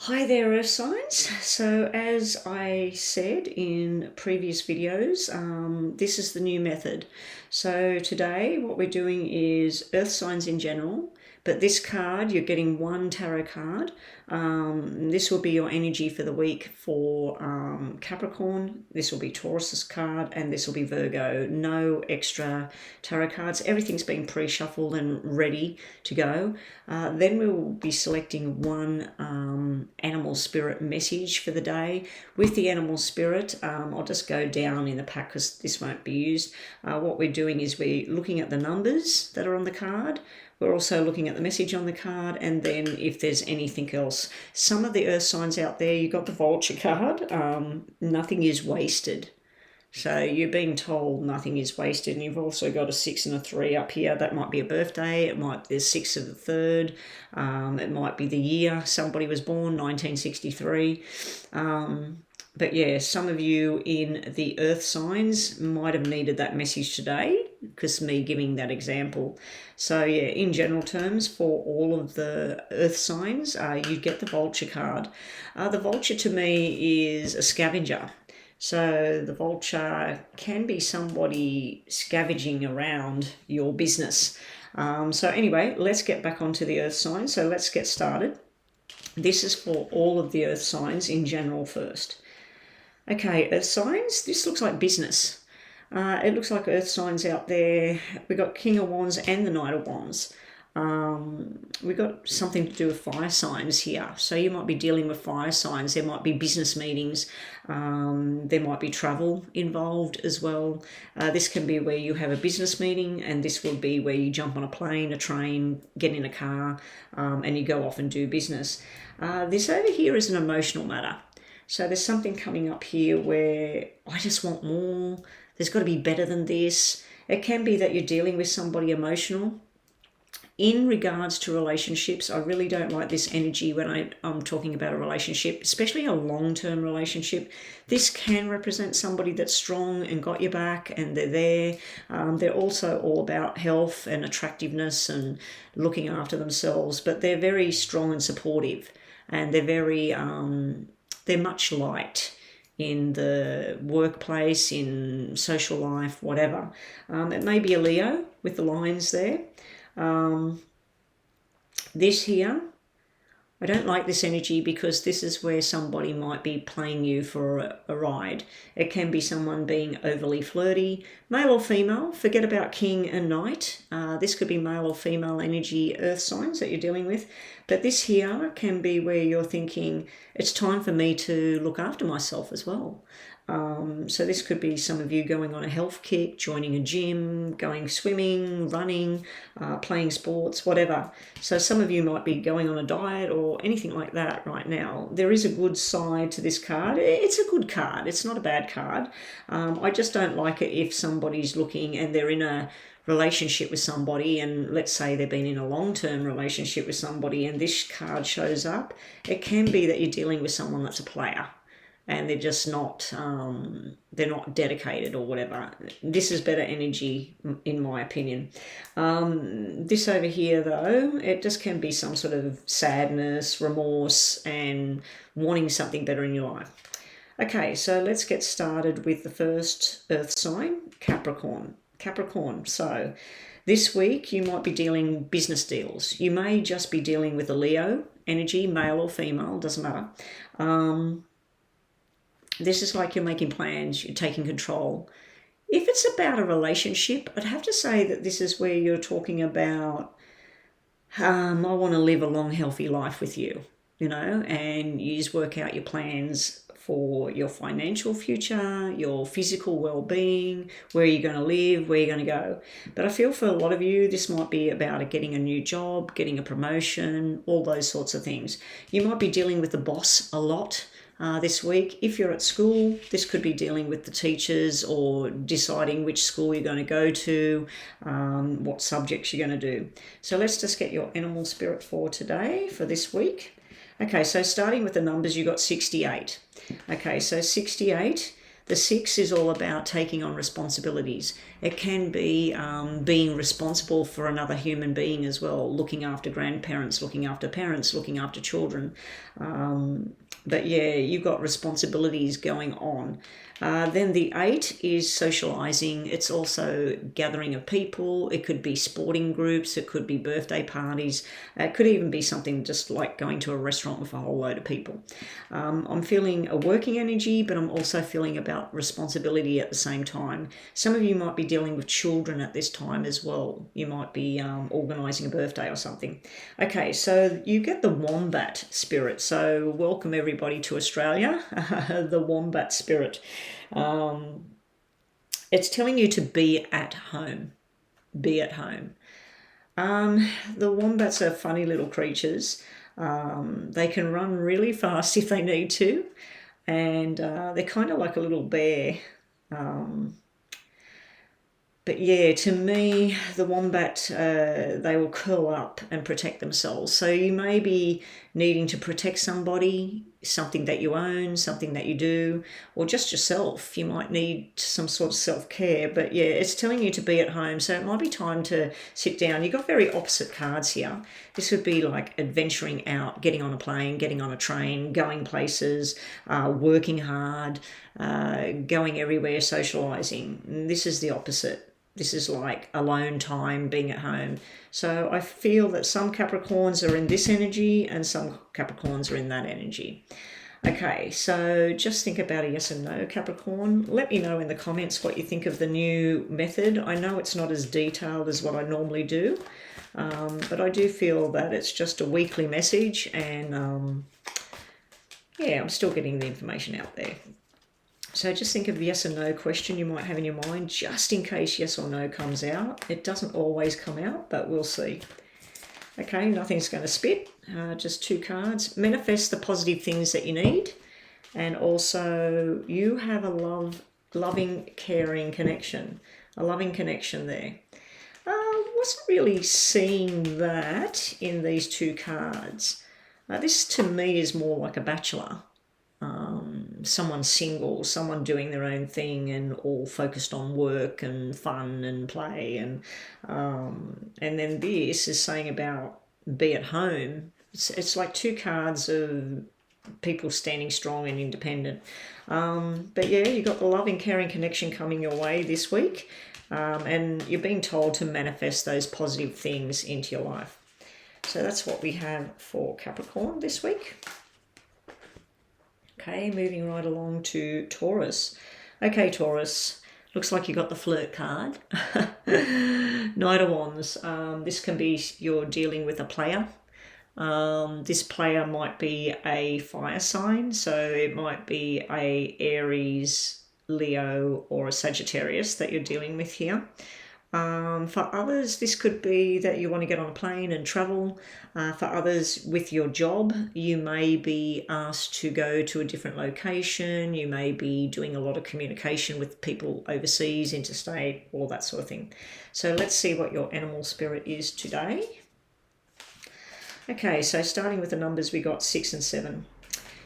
Hi there, Earth signs. So as I said in previous videos, this is the new method. So today what we're doing is Earth signs in general, but this card, you're getting one tarot card. This will be your energy for the week for Capricorn. This will be Taurus's card, and this will be Virgo. No extra tarot cards. Everything's been pre-shuffled and ready to go. Then we will be selecting one animal spirit message for the day. With the animal spirit, I'll just go down in the pack because this won't be used. What we're doing is we're looking at the numbers that are on the card. We're also looking at the message on the card, and then if there's anything else. Some of the earth signs out there, you got the vulture card. Nothing is wasted. So you're being told nothing is wasted, and you've also got a 6 and a 3 up here. That might be a birthday. It might be the 6th of the 3rd. It might be the year somebody was born, 1963. But yeah, some of you in the earth signs might have needed that message today, because me giving that example. So yeah, in general terms, for all of the earth signs, you get the vulture card. The vulture to me is a scavenger. So the vulture can be somebody scavenging around your business. So anyway, let's get back onto the earth signs. So let's get started. This is for all of the earth signs in general first. Okay, earth signs, this looks like business. It looks like earth signs out there. We've got King of Wands and the Knight of Wands. We've got something to do with fire signs here. So you might be dealing with fire signs. There might be business meetings. There might be travel involved as well. This can be where you have a business meeting, and this will be where you jump on a plane, a train, get in a car, and you go off and do business. This over here is an emotional matter. So there's something coming up here where I just want more. There's got to be better than this. It can be that you're dealing with somebody emotional. In regards to relationships, I really don't like this energy when I'm talking about a relationship, especially a long-term relationship. This can represent somebody that's strong and got your back, and they're there. They're also all about health and attractiveness and looking after themselves, but they're very strong and supportive, and they're much liked in the workplace, in social life, whatever. It may be a Leo with the lines there. This here, I don't like this energy because this is where somebody might be playing you for a ride. It can be someone being overly flirty, male or female. Forget about king and knight. This could be male or female energy earth signs that you're dealing with. But this here can be where you're thinking, it's time for me to look after myself as well. So this could be some of you going on a health kick, joining a gym, going swimming, running, playing sports, whatever. So some of you might be going on a diet or anything like that right now. There is a good side to this card. It's a good card. It's not a bad card. I just don't like it if somebody's looking and they're in a relationship with somebody, and let's say they've been in a long-term relationship with somebody and this card shows up. It can be that you're dealing with someone that's a player, and they're just not, they're not dedicated or whatever. This is better energy, in my opinion. This over here, though, it just can be some sort of sadness, remorse, and wanting something better in your life. Okay, so let's get started with the first earth sign, Capricorn. Capricorn, so this week you might be dealing business deals. You may just be dealing with a Leo energy, male or female, doesn't matter. This is like you're making plans, you're taking control. If it's about a relationship, I'd have to say that this is where you're talking about, I want to live a long, healthy life with you, and you just work out your plans for your financial future, your physical well-being, where you're going to live, where you're going to go. But I feel for a lot of you, this might be about getting a new job, getting a promotion, all those sorts of things. You might be dealing with the boss a lot this week. If you're at school, this could be dealing with the teachers or deciding which school you're going to go to, what subjects you're going to do. So let's just get your animal spirit for today, for this week. Okay, so starting with the numbers, you got 68. Okay, so 68, The 6 is all about taking on responsibilities. It can be being responsible for another human being as well, looking after grandparents, looking after parents, looking after children. But yeah, you've got responsibilities going on. Then the 8 is socialising. It's also gathering of people. It could be sporting groups. It could be birthday parties. It could even be something just like going to a restaurant with a whole load of people. I'm feeling a working energy, but I'm also feeling about responsibility at the same time. Some of you might be dealing with children at this time as well. You might be organising a birthday or something. Okay, so you get the wombat spirit. So welcome everybody to Australia, the wombat spirit. It's telling you to be at home. Be at home. The wombats are funny little creatures. They can run really fast if they need to, and they're kind of like a little bear. But yeah, to me, the wombat, they will curl up and protect themselves. So you may be needing to protect somebody, something that you own, something that you do, or just yourself. You might need some sort of self-care. But yeah, it's telling you to be at home. So it might be time to sit down. You've got very opposite cards here. This would be like adventuring out, getting on a plane, getting on a train, going places, working hard, going everywhere, socialising. This is the opposite. This is like alone time, being at home. So I feel that some Capricorns are in this energy and some Capricorns are in that energy. Okay, so just think about a yes and no, Capricorn. Let me know in the comments what you think of the new method. I know it's not as detailed as what I normally do, but I do feel that it's just a weekly message, and yeah, I'm still getting the information out there. So just think of the yes or no question you might have in your mind, just in case yes or no comes out. It doesn't always come out, but we'll see. Okay, nothing's going to spit, just 2 cards. Manifest the positive things that you need. And also, you have a loving, caring connection. A loving connection there. Wasn't really seeing that in these 2 cards. This to me is more like a bachelor. Someone single, someone doing their own thing and all focused on work and fun and play, and then this is saying about be at home. It's like 2 cards of people standing strong and independent. But yeah, you've got the loving, caring connection coming your way this week, and you're being told to manifest those positive things into your life. So that's what we have for Capricorn this week. Okay, moving right along to Taurus. Okay, Taurus, looks like you got the flirt card. Knight of Wands. This can be you're dealing with a player. This player might be a fire sign, so it might be a Aries, Leo, or a Sagittarius that you're dealing with here. For others, this could be that you want to get on a plane and travel. For others, with your job, you may be asked to go to a different location. You may be doing a lot of communication with people overseas, interstate, all that sort of thing. So let's see what your animal spirit is today. Okay, so starting with the numbers, we got 6 and 7.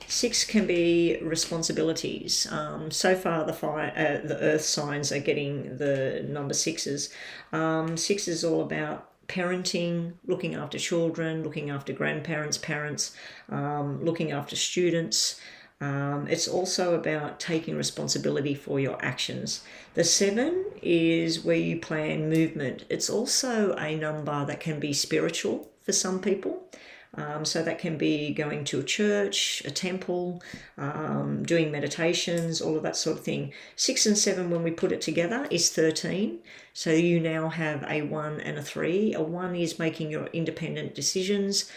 6 can be responsibilities. So far, the earth signs are getting the number 6s. 6 is all about parenting, looking after children, looking after grandparents, parents, looking after students. It's also about taking responsibility for your actions. The 7 is where you plan movement. It's also a number that can be spiritual for some people. So that can be going to a church, a temple, doing meditations, all of that sort of thing. 6 and 7, when we put it together, is 13. So you now have a 1 and a 3. A 1 is making your independent decisions,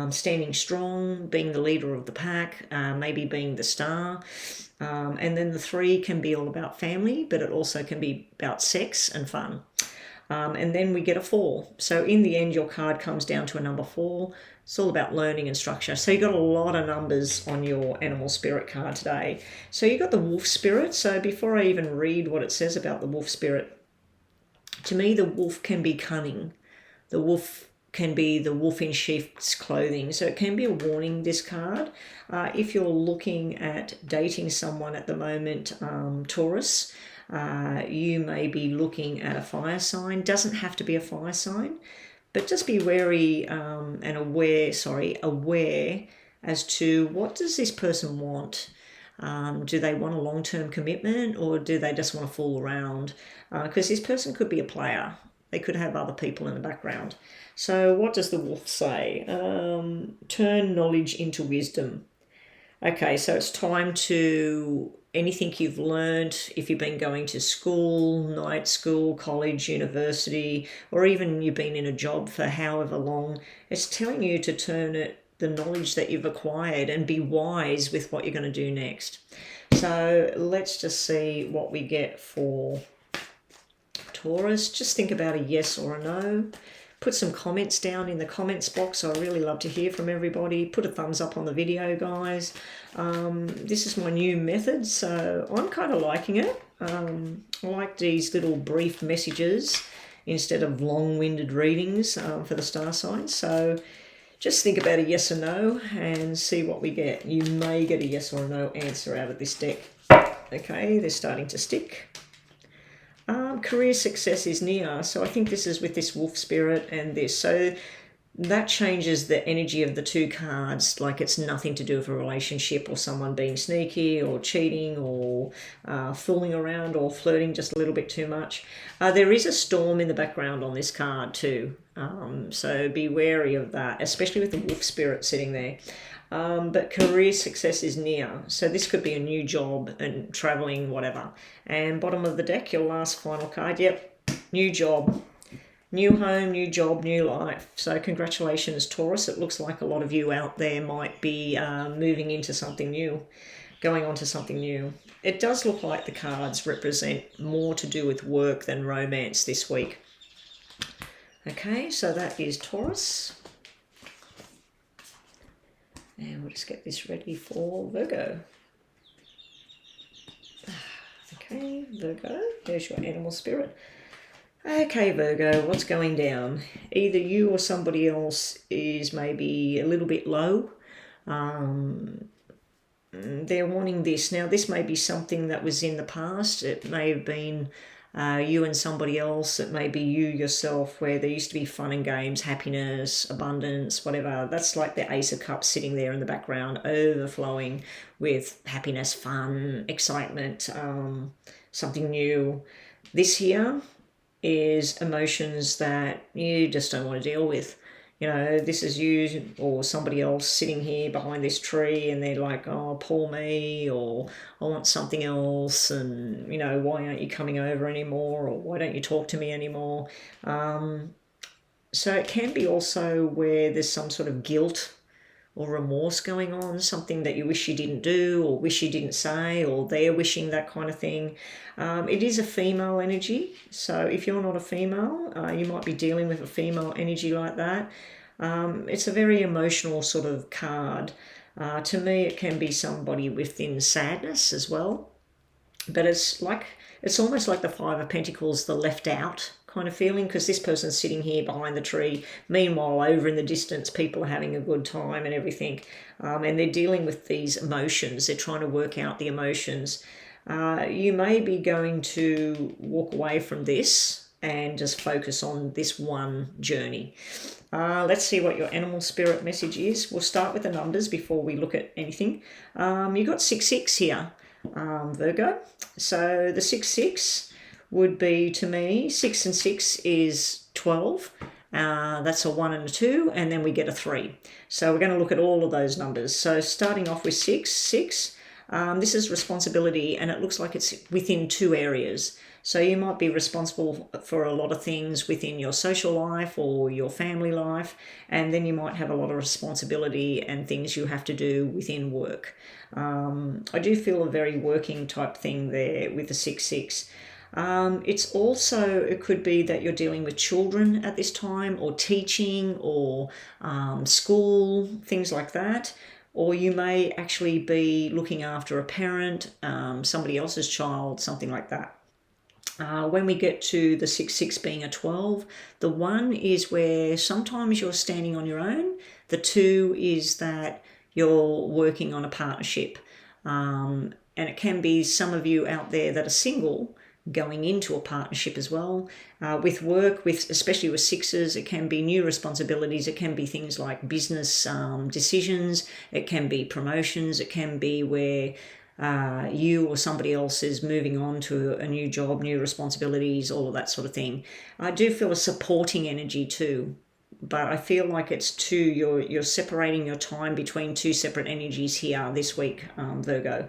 standing strong, being the leader of the pack, maybe being the star. And then the 3 can be all about family, but it also can be about sex and fun. And then we get a 4. So in the end, your card comes down to a number 4. It's all about learning and structure. So you got a lot of numbers on your animal spirit card today. So you got the wolf spirit. So before I even read what it says about the wolf spirit, to me, the wolf can be cunning. The wolf can be the wolf in sheep's clothing. So it can be a warning, this card. If you're looking at dating someone at the moment, Taurus, you may be looking at a fire sign. Doesn't have to be a fire sign, but just be wary and aware as to what does this person want. Do they want a long-term commitment, or do they just want to fool around? Because this person could be a player. They could have other people in the background. So what does the wolf say? Turn knowledge into wisdom. Okay, so it's time to anything you've learned, if you've been going to school, night school, college, university, or even you've been in a job for however long, it's telling you to turn the knowledge that you've acquired and be wise with what you're going to do next. So let's just see what we get for Taurus. Just think about a yes or a no. Put some comments down in the comments box. I really love to hear from everybody. Put a thumbs up on the video, guys. This is my new method, so I'm kind of liking it. I like these little brief messages instead of long-winded readings for the star signs. So just think about a yes or no and see what we get. You may get a yes or a no answer out of this deck. Okay, they're starting to stick. Career success is near. So I think this is with this wolf spirit and this. So that changes the energy of the two cards. Like it's nothing to do with a relationship or someone being sneaky or cheating or fooling around or flirting just a little bit too much. There is a storm in the background on this card too. So be wary of that, especially with the wolf spirit sitting there. But career success is near. So this could be a new job and traveling, whatever. And bottom of the deck, your last final card. Yep, new job, new home, new job, new life. So congratulations, Taurus. It looks like a lot of you out there might be moving into something new, going on to something new. It does look like the cards represent more to do with work than romance this week. Okay, so that is Taurus. And we'll just get this ready for Virgo. Okay, Virgo, there's your animal spirit. Okay, Virgo, what's going down? Either you or somebody else is maybe a little bit low. They're wanting this. Now, this may be something that was in the past. It may have been you and somebody else. It may be you yourself, where there used to be fun and games, happiness, abundance, whatever. That's like the Ace of Cups sitting there in the background, overflowing with happiness, fun, excitement, something new. This here is emotions that you just don't want to deal with. You know, this is you or somebody else sitting here behind this tree and they're like, oh, poor me, or I want something else, and, you know, why aren't you coming over anymore, or why don't you talk to me anymore? So it can be also where there's some sort of guilt or remorse going on, something that you wish you didn't do or wish you didn't say, or they're wishing that kind of thing. It is a female energy, so if you're not a female, you might be dealing with a female energy like that. It's a very emotional sort of card. To me, it can be somebody within sadness as well, but it's almost like the Five of Pentacles, the left out kind of feeling, because this person's sitting here behind the tree. Meanwhile, over in the distance, people are having a good time and everything, and they're dealing with these emotions. They're trying to work out the emotions. You may be going to walk away from this and just focus on this one journey. Let's see what your animal spirit message is. We'll start with the numbers before we look at anything. You've got 6-6 here, Virgo. So the 6-6 would be, to me, 6 and 6 is 12. That's a 1 and a 2, and then we get a 3. So we're going to look at all of those numbers. So starting off with 6, this is responsibility, and it looks like it's within 2 areas. So you might be responsible for a lot of things within your social life or your family life, and then you might have a lot of responsibility and things you have to do within work. I do feel a very working type thing there with the 6-6. It's also, it could be that you're dealing with children at this time, or teaching, or school, things like that. Or you may actually be looking after a parent, somebody else's child, something like that. When we get to the 6-6 being a 12, the 1 is where sometimes you're standing on your own. The 2 is that you're working on a partnership. And it can be some of you out there that are single going into a partnership as well. With work, especially with 6s, it can be new responsibilities. It can be things like business decisions. It can be promotions. It can be where you or somebody else is moving on to a new job, new responsibilities, all of that sort of thing. I do feel a supporting energy too, but I feel like it's you're separating your time between 2 separate energies here this week, Virgo.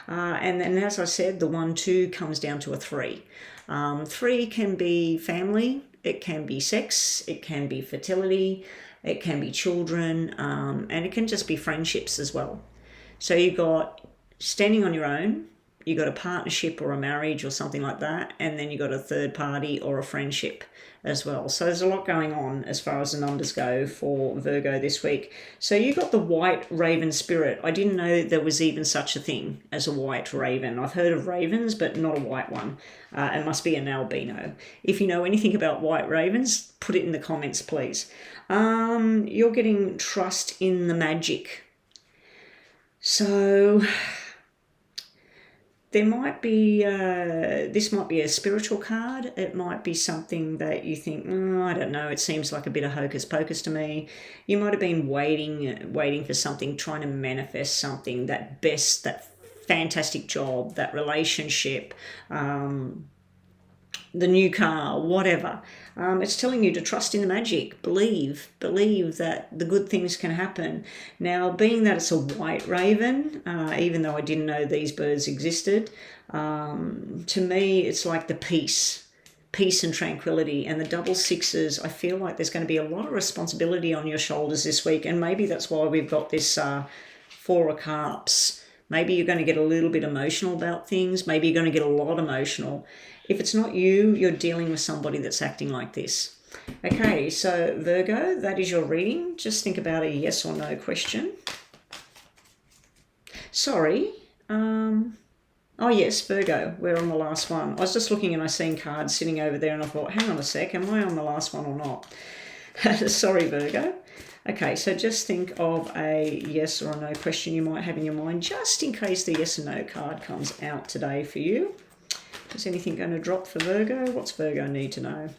And then, as I said, the 1-2 comes down to a 3. 3 can be family, it can be sex, it can be fertility, it can be children, and it can just be friendships as well. So you've got standing on your own, you got a partnership or a marriage or something like that, and then you got a third party or a friendship as well. So there's a lot going on as far as the numbers go for Virgo this week. So you got the white raven spirit. I didn't know there was even such a thing as a white raven. I've heard of ravens, but not a white one. It must be an albino. If you know anything about white ravens, put it in the comments, please. You're getting trust in the magic. So there might be, this might be a spiritual card. It might be something that you think, I don't know, it seems like a bit of hocus pocus to me. You might have been waiting for something, trying to manifest something, that fantastic job, that relationship, the new car, whatever. It's telling you to trust in the magic. Believe that the good things can happen. Now, being that it's a white raven, even though I didn't know these birds existed, to me it's like the peace and tranquility. And the double 6s, I feel like there's going to be a lot of responsibility on your shoulders this week, and maybe that's why we've got this 4 of Cups. Maybe you're going to get a little bit emotional about things. Maybe you're going to get a lot emotional. If it's not you, you're dealing with somebody that's acting like this. Okay, so Virgo, that is your reading. Just think about a yes or no question. Sorry. Oh, yes, Virgo, we're on the last one. I was just looking and I seen cards sitting over there and I thought, hang on a sec, am I on the last one or not? Sorry, Virgo. Okay, so just think of a yes or a no question you might have in your mind, just in case the yes or no card comes out today for you. Is anything going to drop for Virgo? What's Virgo need to know?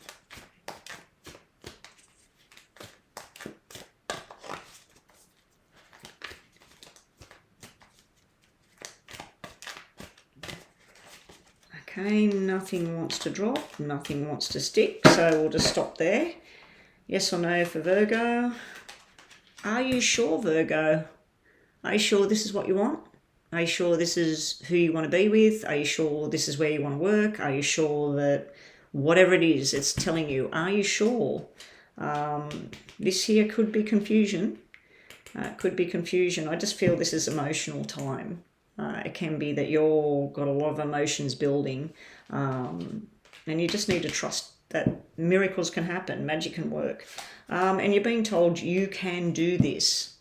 Okay, nothing wants to drop, nothing wants to stick, so we'll just stop there. Yes or no for Virgo? Are you sure, Virgo? Are you sure this is what you want? Are you sure this is who you want to be with? Are you sure this is where you want to work? Are you sure that whatever it is, it's telling you, are you sure? This here could be confusion. Could be confusion. I just feel this is emotional time. It can be that you've got a lot of emotions building, and you just need to trust that miracles can happen, magic can work. And you're being told you can do this.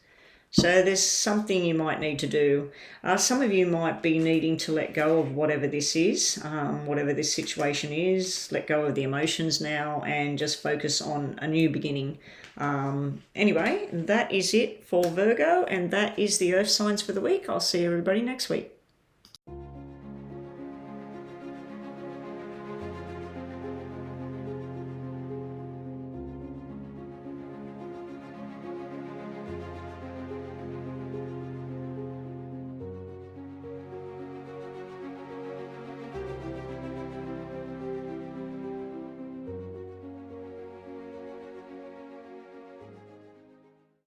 So there's something you might need to do. Some of you might be needing to let go of whatever this is, whatever this situation is, let go of the emotions now and just focus on a new beginning. Anyway, that is it for Virgo, and that is the Earth signs for the week. I'll see everybody next week.